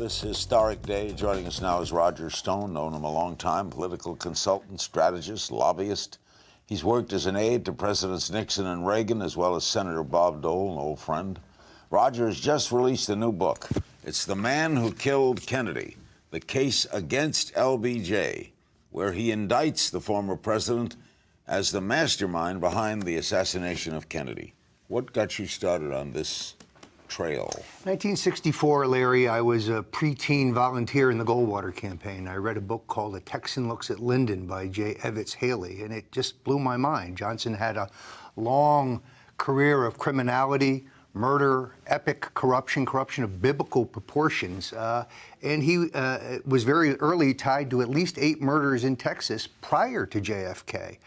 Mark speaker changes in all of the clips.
Speaker 1: this historic day. Joining us now is Roger Stone, known him a long time, political consultant, strategist, lobbyist. He's worked as an aide to Presidents Nixon and Reagan, as well as Senator Bob Dole, an old friend. Roger has just released a new book. It's The Man Who Killed Kennedy, The Case Against LBJ, where he indicts the former president as the mastermind behind the assassination of Kennedy. What got you started on this trail?
Speaker 2: 1964, Larry, I was a preteen volunteer in the Goldwater campaign. I read a book called A Texan Looks at Lyndon by J. Evans Haley, and it just blew my mind. Johnson had a long career of criminality, murder, epic corruption of biblical proportions, and he was very early tied to at least 8 murders in Texas prior to JFK.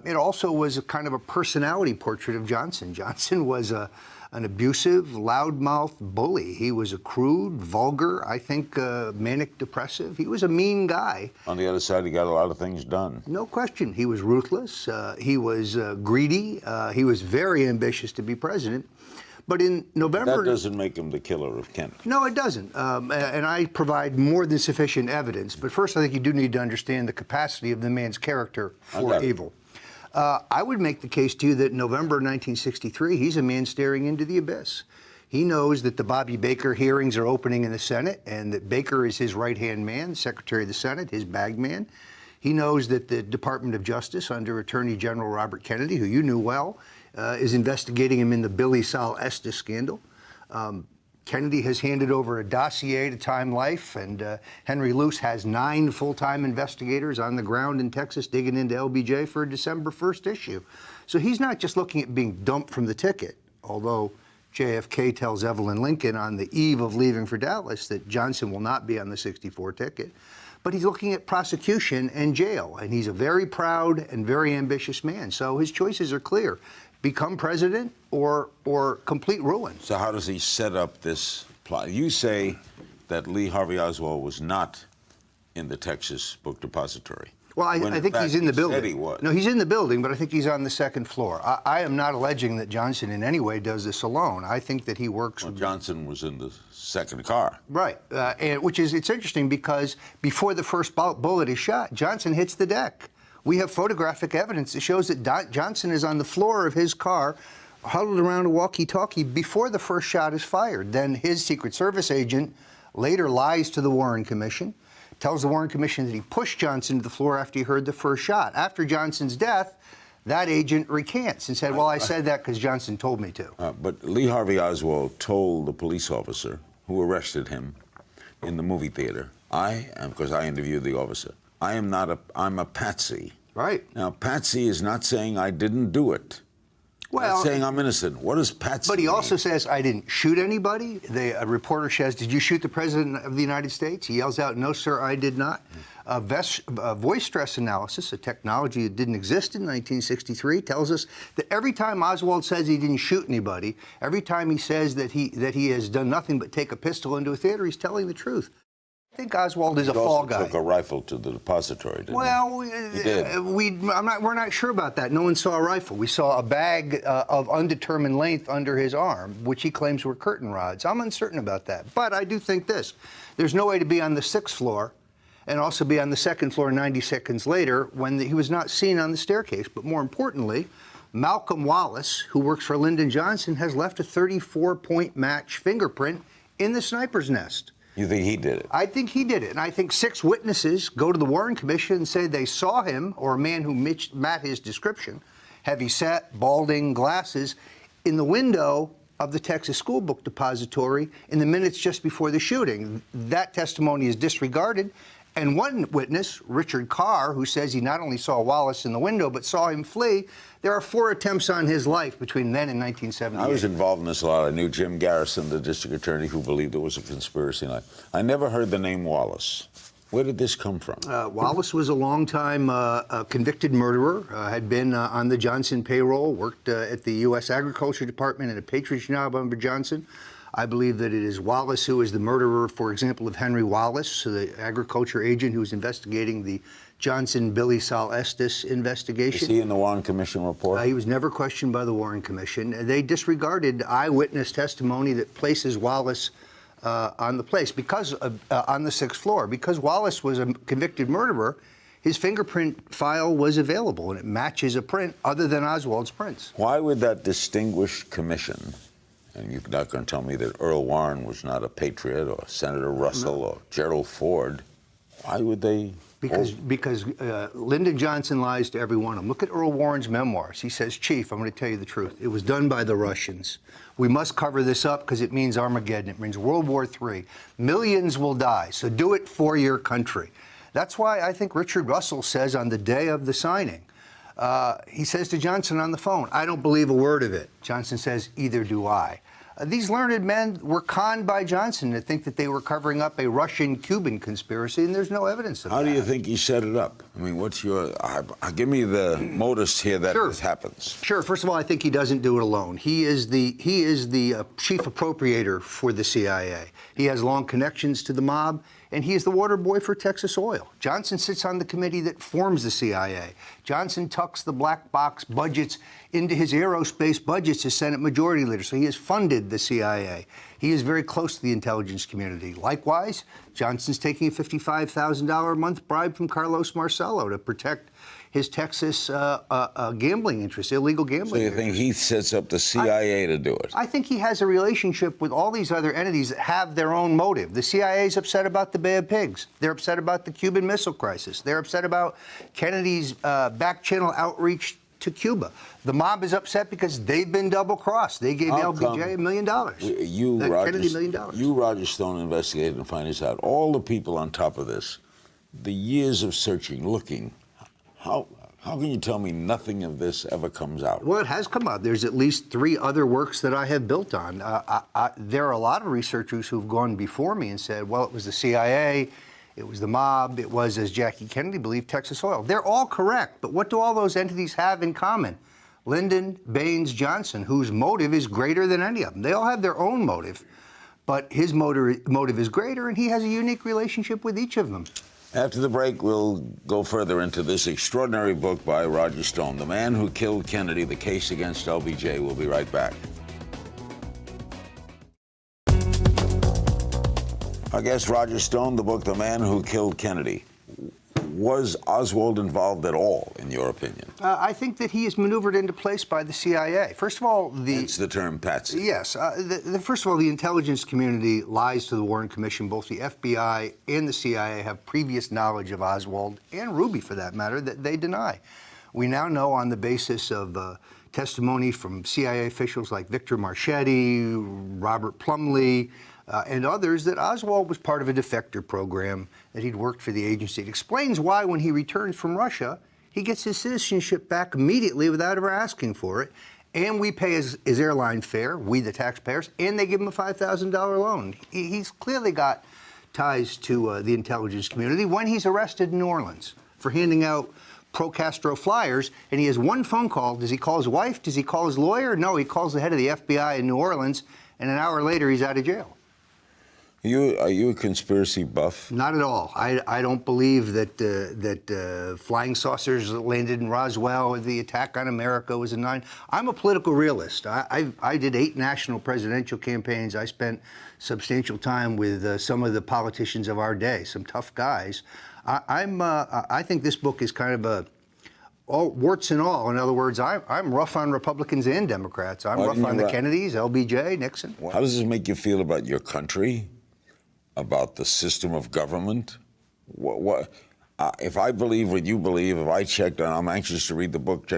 Speaker 2: It also was a kind of a personality portrait of Johnson. Johnson was an abusive, loudmouth bully. He was a crude, vulgar, I think manic depressive. He was a mean guy.
Speaker 1: On the other side, he got a lot of things done.
Speaker 2: No question. He was ruthless. He was greedy. He was very ambitious to be president. But in November...
Speaker 1: That doesn't make him the killer of Kennedy.
Speaker 2: No, it doesn't. And I provide more than sufficient evidence. But first, I think you do need to understand the capacity of the man's character for evil. I would make the case to you that in November 1963, he's a man staring into the abyss. He knows that the Bobby Baker hearings are opening in the Senate and that Baker is his right-hand man, Secretary of the Senate, his bag man. He knows that the Department of Justice under Attorney General Robert Kennedy, who you knew well, is investigating him in the Billy Sol Estes scandal. Kennedy has handed over a dossier to Time Life, and Henry Luce has 9 full-time investigators on the ground in Texas digging into LBJ for a December 1st issue. So he's not just looking at being dumped from the ticket, although JFK tells Evelyn Lincoln on the eve of leaving for Dallas that Johnson will not be on the 64 ticket. But he's looking at prosecution and jail, and he's a very proud and very ambitious man. So his choices are clear. Become president or complete ruin.
Speaker 1: So how does he set up this plot? You say that Lee Harvey Oswald was not in the Texas Book Depository.
Speaker 2: Well, I think he's in the building.
Speaker 1: Said he was.
Speaker 2: No, he's in the building, but I think he's on the 2nd floor. I am not alleging that Johnson in any way does this alone. I think that he works with...
Speaker 1: Johnson was in the second car.
Speaker 2: Right, and it's interesting because before the first bullet is shot, Johnson hits the deck. We have photographic evidence that shows that Johnson is on the floor of his car, huddled around a walkie-talkie before the first shot is fired. Then his Secret Service agent later lies to the Warren Commission, tells the Warren Commission that he pushed Johnson to the floor after he heard the first shot. After Johnson's death, that agent recants and said, well, I said that because Johnson told me to.
Speaker 1: But Lee Harvey Oswald told the police officer who arrested him in the movie theater, because I interviewed the officer, I'm a patsy.
Speaker 2: Right.
Speaker 1: Now, patsy is not saying I didn't do it.
Speaker 2: Well,
Speaker 1: not saying I'm innocent. What does patsy
Speaker 2: But he
Speaker 1: mean?
Speaker 2: also says, I didn't shoot anybody. A reporter says, did you shoot the President of the United States? He yells out, no, sir, I did not. Voice stress analysis, a technology that didn't exist in 1963, tells us that every time Oswald says he didn't shoot anybody, every time he says that he has done nothing but take a pistol into a theater, he's telling the truth. I think Oswald is a fall guy.
Speaker 1: He also took a rifle to the depository, didn't he?
Speaker 2: Well,
Speaker 1: he did.
Speaker 2: We're not sure about that. No one saw a rifle. We saw a bag of undetermined length under his arm, which he claims were curtain rods. I'm uncertain about that. But I do think this. There's no way to be on the 6th floor and also be on the 2nd floor 90 seconds later when he was not seen on the staircase. But more importantly, Malcolm Wallace, who works for Lyndon Johnson, has left a 34-point match fingerprint in the sniper's nest.
Speaker 1: You think he did it?
Speaker 2: I think he did it. And I think 6 witnesses go to the Warren Commission and say they saw him, or a man who met his description, heavy set, balding, glasses, in the window of the Texas School Book Depository in the minutes just before the shooting. That testimony is disregarded. And one witness, Richard Carr, who says he not only saw Wallace in the window, but saw him flee. There are 4 attempts on his life between then and 1978.
Speaker 1: I was involved in this a lot. I knew Jim Garrison, the district attorney, who believed there was a conspiracy. I never heard the name Wallace. Where did this come from?
Speaker 2: Wallace was a longtime convicted murderer, had been on the Johnson payroll, worked at the U.S. Agriculture Department in a patronage job under Johnson. I believe that it is Wallace who is the murderer, for example, of Henry Wallace, the agriculture agent who was investigating the Johnson-Billy Sol Estes investigation.
Speaker 1: Is he in the Warren Commission report?
Speaker 2: He was never questioned by the Warren Commission. They disregarded eyewitness testimony that places Wallace on the place because on the 6th floor. Because Wallace was a convicted murderer, his fingerprint file was available, and it matches a print other than Oswald's prints.
Speaker 1: Why would that distinguished commission, and you're not going to tell me that Earl Warren was not a patriot, or Senator Russell, or Gerald Ford, why would they?
Speaker 2: Because Lyndon Johnson lies to every one of them. Look at Earl Warren's memoirs. He says, Chief, I'm going to tell you the truth. It was done by the Russians. We must cover this up because it means Armageddon. It means World War III. Millions will die, so do it for your country. That's why I think Richard Russell says on the day of the signing, he says to Johnson on the phone, I don't believe a word of it. Johnson says, either do I. These learned men were conned by Johnson to think that they were covering up a Russian-Cuban conspiracy, and there's no evidence of that.
Speaker 1: How do you think he set it up? I mean, what's your... give me the modus here that this happens.
Speaker 2: Sure. First of all, I think he doesn't do it alone. He is the chief appropriator for the CIA. He has long connections to the mob, and he is the water boy for Texas Oil. Johnson sits on the committee that forms the CIA. Johnson tucks the black box budgets into his aerospace budgets as Senate Majority Leader, so he has funded the CIA. He is very close to the intelligence community. Likewise, Johnson's taking a $55,000 a month bribe from Carlos Marcello to protect his Texas gambling interests, illegal gambling interests.
Speaker 1: So you think he sets up the CIA to do it?
Speaker 2: I think he has a relationship with all these other entities that have their own motive. The CIA is upset about the Bay of Pigs. They're upset about the Cuban Missile Crisis. They're upset about Kennedy's back-channel outreach to Cuba. The mob is upset because they've been double-crossed. They gave LBJ $1 million. Kennedy $1 million.
Speaker 1: You, Roger Stone, investigated and find this out. All the people on top of this, the years of searching, looking, how can you tell me nothing of this ever comes out?
Speaker 2: Well, it has come out. There's at least 3 other works that I have built on. There are a lot of researchers who've gone before me and said, well, it was the CIA, it was the mob, it was, as Jackie Kennedy believed, Texas Oil. They're all correct, but what do all those entities have in common? Lyndon, Baines, Johnson, whose motive is greater than any of them. They all have their own motive, but his motive is greater, and he has a unique relationship with each of them.
Speaker 1: After the break, we'll go further into this extraordinary book by Roger Stone, The Man Who Killed Kennedy, The Case Against LBJ. We'll be right back. Our guest, Roger Stone, the book, The Man Who Killed Kennedy. Was Oswald involved at all, in your opinion?
Speaker 2: I think that he is maneuvered into place by the CIA. First of all,
Speaker 1: hence the term patsy.
Speaker 2: Yes. First of all, the intelligence community lies to the Warren Commission. Both the FBI and the CIA have previous knowledge of Oswald, and Ruby for that matter, that they deny. We now know on the basis of testimony from CIA officials like Victor Marchetti, Robert Plumlee, and others, that Oswald was part of a defector program, that he'd worked for the agency. It explains why, when he returns from Russia, he gets his citizenship back immediately without ever asking for it, and we pay his airline fare, we the taxpayers, and they give him a $5,000 loan. He's clearly got ties to the intelligence community. When he's arrested in New Orleans for handing out pro-Castro flyers, and he has one phone call. Does he call his wife? Does he call his lawyer? No, he calls the head of the FBI in New Orleans, and an hour later he's out of jail.
Speaker 1: Are you a conspiracy buff?
Speaker 2: Not at all. I don't believe that flying saucers landed in Roswell, the attack on America was a 9. I'm a political realist. I did 8 national presidential campaigns. I spent substantial time with some of the politicians of our day, some tough guys. I think this book is kind of all warts and all. In other words, I'm rough on Republicans and Democrats. I'm rough on the Kennedys, LBJ, Nixon.
Speaker 1: How does this make you feel about your country? About the system of government? If I believe what you believe, if I checked on, I'm anxious to read the book,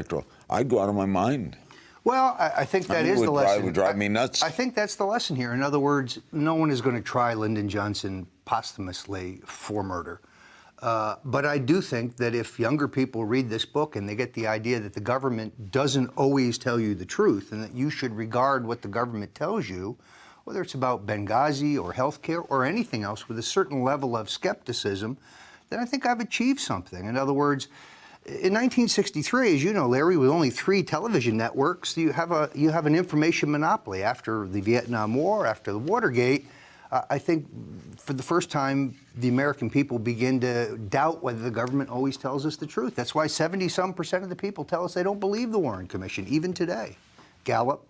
Speaker 1: I'd go out of my mind.
Speaker 2: Well, I think that is the lesson.
Speaker 1: It would drive me nuts.
Speaker 2: I think that's the lesson here. In other words, no one is going to try Lyndon Johnson posthumously for murder. But I do think that if younger people read this book and they get the idea that the government doesn't always tell you the truth and that you should regard what the government tells you, whether it's about Benghazi or healthcare or anything else, with a certain level of skepticism, then I think I've achieved something. In other words, in 1963, as you know, Larry, with only 3 television networks, you have an information monopoly. After the Vietnam War, after the Watergate, I think for the first time, the American people begin to doubt whether the government always tells us the truth. That's why 70-some% of the people tell us they don't believe the Warren Commission, even today. Gallup,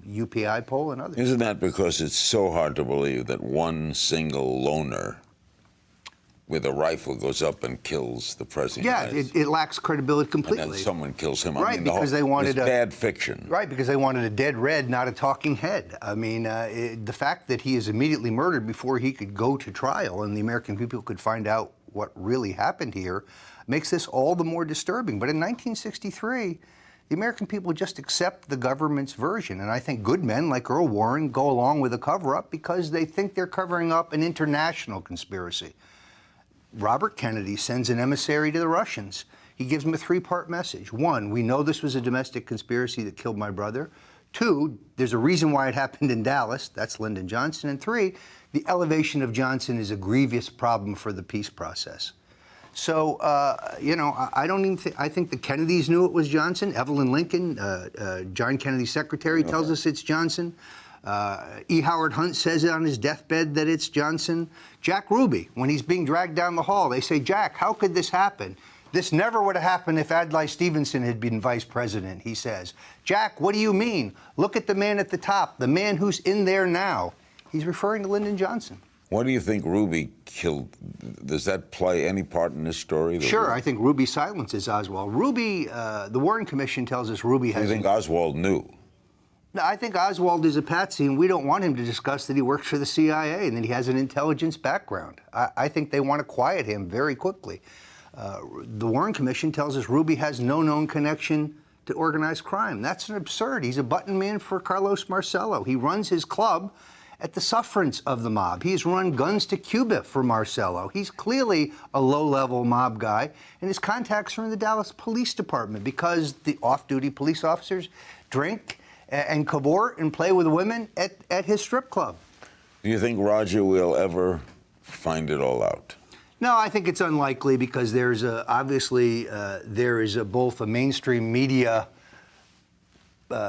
Speaker 2: UPI poll and others.
Speaker 1: Isn't that because it's so hard to believe that one single loner with a rifle goes up and kills the president?
Speaker 2: Yeah, it lacks credibility completely.
Speaker 1: And then someone kills him.
Speaker 2: Right, because they wanted
Speaker 1: it's bad fiction.
Speaker 2: Right, because they wanted a dead red, not a talking head. I mean, the fact that he is immediately murdered before he could go to trial and the American people could find out what really happened here makes this all the more disturbing. But in 1963, the American people just accept the government's version. And I think good men like Earl Warren go along with the cover-up because they think they're covering up an international conspiracy. Robert Kennedy sends an emissary to the Russians. He gives them a three-part message. One, we know this was a domestic conspiracy that killed my brother. Two, there's a reason why it happened in Dallas. That's Lyndon Johnson. And three, the elevation of Johnson is a grievous problem for the peace process. So, you know, I don't even think, I think the Kennedys knew it was Johnson. Evelyn Lincoln, John Kennedy's secretary, tells us it's Johnson. E. Howard Hunt says it on his deathbed that it's Johnson. Jack Ruby, when he's being dragged down the hall, they say, Jack, how could this happen? This never would have happened if Adlai Stevenson had been vice president, he says. Jack, what do you mean? Look at the man at the top, the man who's in there now. He's referring to Lyndon Johnson.
Speaker 1: What do you think Ruby killed? Does that play any part in this story?
Speaker 2: Sure, I think Ruby silences Oswald. Ruby, the Warren Commission tells us Ruby has...
Speaker 1: You think Oswald knew?
Speaker 2: No, I think Oswald is a patsy, and we don't want him to discuss that he works for the CIA and that he has an intelligence background. I think they want to quiet him very quickly. The Warren Commission tells us Ruby has no known connection to organized crime. That's absurd. He's a button man for Carlos Marcello. He runs his club at the sufferance of the mob. He's run guns to Cuba for Marcello. He's clearly a low-level mob guy, and his contacts are in the Dallas Police Department because the off-duty police officers drink and cavort and play with women at his strip club.
Speaker 1: Do you think Roger will ever find it all out?
Speaker 2: No, I think it's unlikely because there's obviously there is both a mainstream media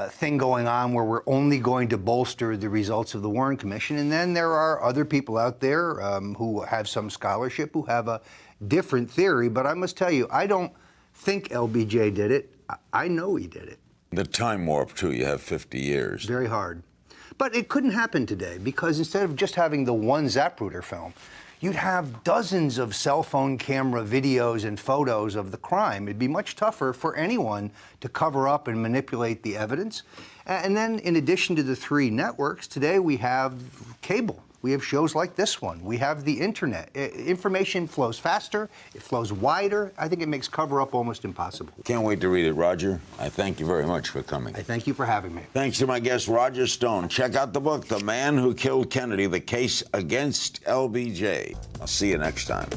Speaker 2: thing going on where we're only going to bolster the results of the Warren Commission, and then there are other people out there who have some scholarship, who have a different theory. But I must tell you, I don't think LBJ did it. I know he did it.
Speaker 1: The time warp, too. You have 50 years.
Speaker 2: Very hard. But it couldn't happen today because instead of just having the one Zapruder film, you'd have dozens of cell phone camera videos and photos of the crime. It'd be much tougher for anyone to cover up and manipulate the evidence. And then in addition to the three networks, today we have cable. We have shows like this one. We have the internet. Information flows faster. It flows wider. I think it makes cover-up almost impossible.
Speaker 1: Can't wait to read it, Roger. I thank you very much for coming.
Speaker 2: I thank you for having me.
Speaker 1: Thanks to my guest, Roger Stone. Check out the book, The Man Who Killed Kennedy, The Case Against LBJ. I'll see you next time.